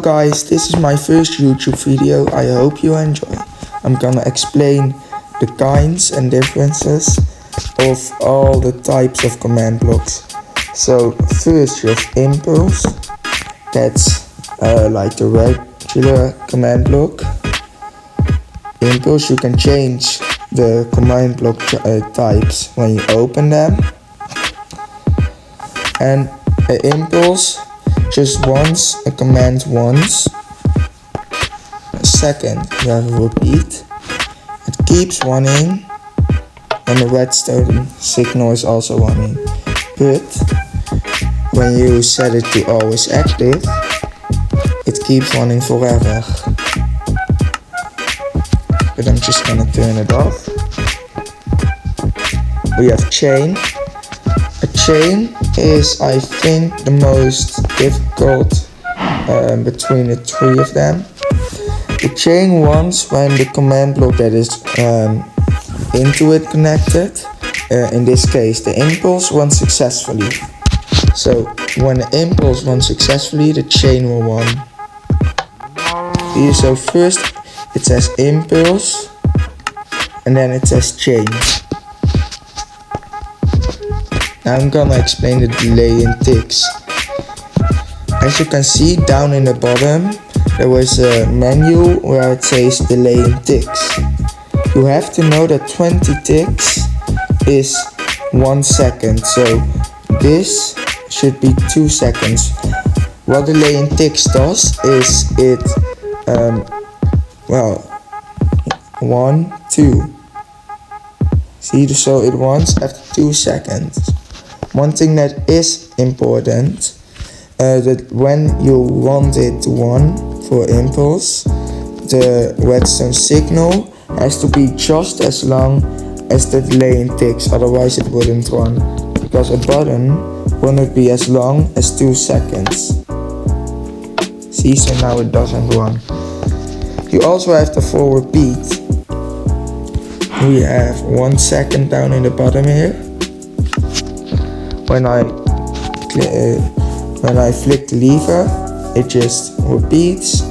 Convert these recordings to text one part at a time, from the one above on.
Guys, this is my first YouTube video. I hope you enjoy. I'm gonna explain the kinds and differences of all the types of command blocks. So first you have impulse. That's like the regular command block. Impulse, you can change the command block types when you open them. And an impulse just once, a command once. Second, you have a repeat. It keeps running, and the redstone signal is also running. But when you set it to always active, it keeps running forever. But I'm just gonna turn it off. We have chain. A chain is, I think, the most difficult between the three of them. The chain runs when the command block that is into it connected. In this case, the impulse runs successfully. So when the impulse runs successfully, the chain will run. Here, so first it says impulse, and then it says chain. Now I'm gonna explain the delay in ticks. As you can see down in the bottom, there was a menu where it says delay in ticks. You have to know that 20 ticks is 1 second, so this should be 2 seconds. What delay in ticks does is it, 1, 2. See, so it runs after 2 seconds. One thing that is important, that when you want it to run for impulse, the redstone signal has to be just as long as the delay in ticks, otherwise it wouldn't run, because a button wouldn't be as long as 2 seconds. See, so now it doesn't run. You also have the full repeat. We have 1 second down in the bottom here. When I flick the lever, it just repeats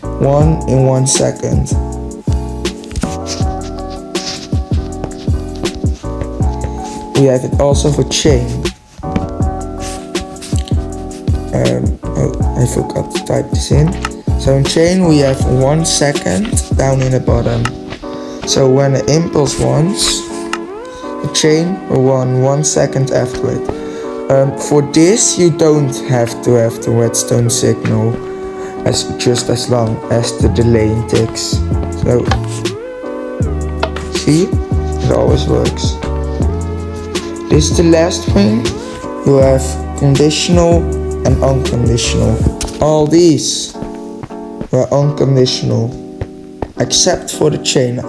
1 in 1 second. We have it also for chain. I forgot to type this in. So in chain we have 1 second down in the bottom. So when the impulse runs, the chain will run 1 second after it. For this you don't have to have the redstone signal just as long as the delay in ticks. So see, it always works. This is the last thing. You have conditional and unconditional. All these were unconditional, except for the chain.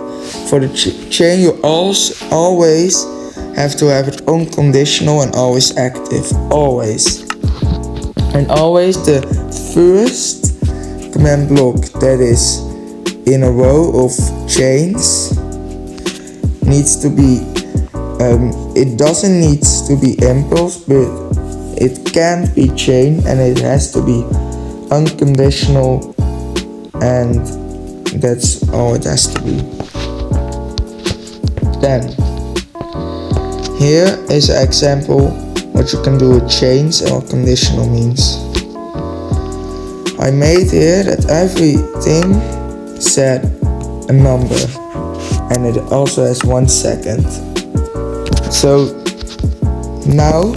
For the chain you always have to have it unconditional and always active, always. And always the first command block that is in a row of chains needs to be, it doesn't need to be impulse, but it can't be chain, and it has to be unconditional, and that's all it has to be. Then here is an example what you can do with chains and what conditional means. I made here that everything said a number, and it also has 1 second. So now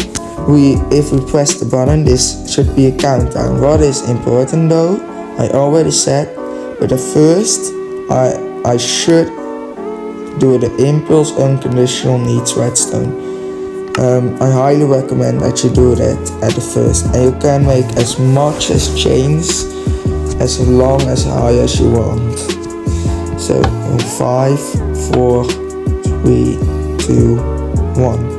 if we press the button, this should be a countdown. What is important though, I already said, but at first I should do the impulse unconditional needs redstone. I highly recommend that you do that at the first, and you can make as much as chains as long as high as you want. So 5, 4, 3, 2, 1.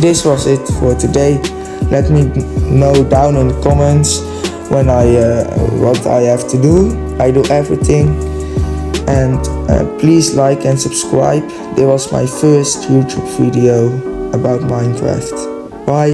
This was it for today. Let me know down in the comments when what I have to do. I do everything. And please like and subscribe. This was my first YouTube video about Minecraft. Bye.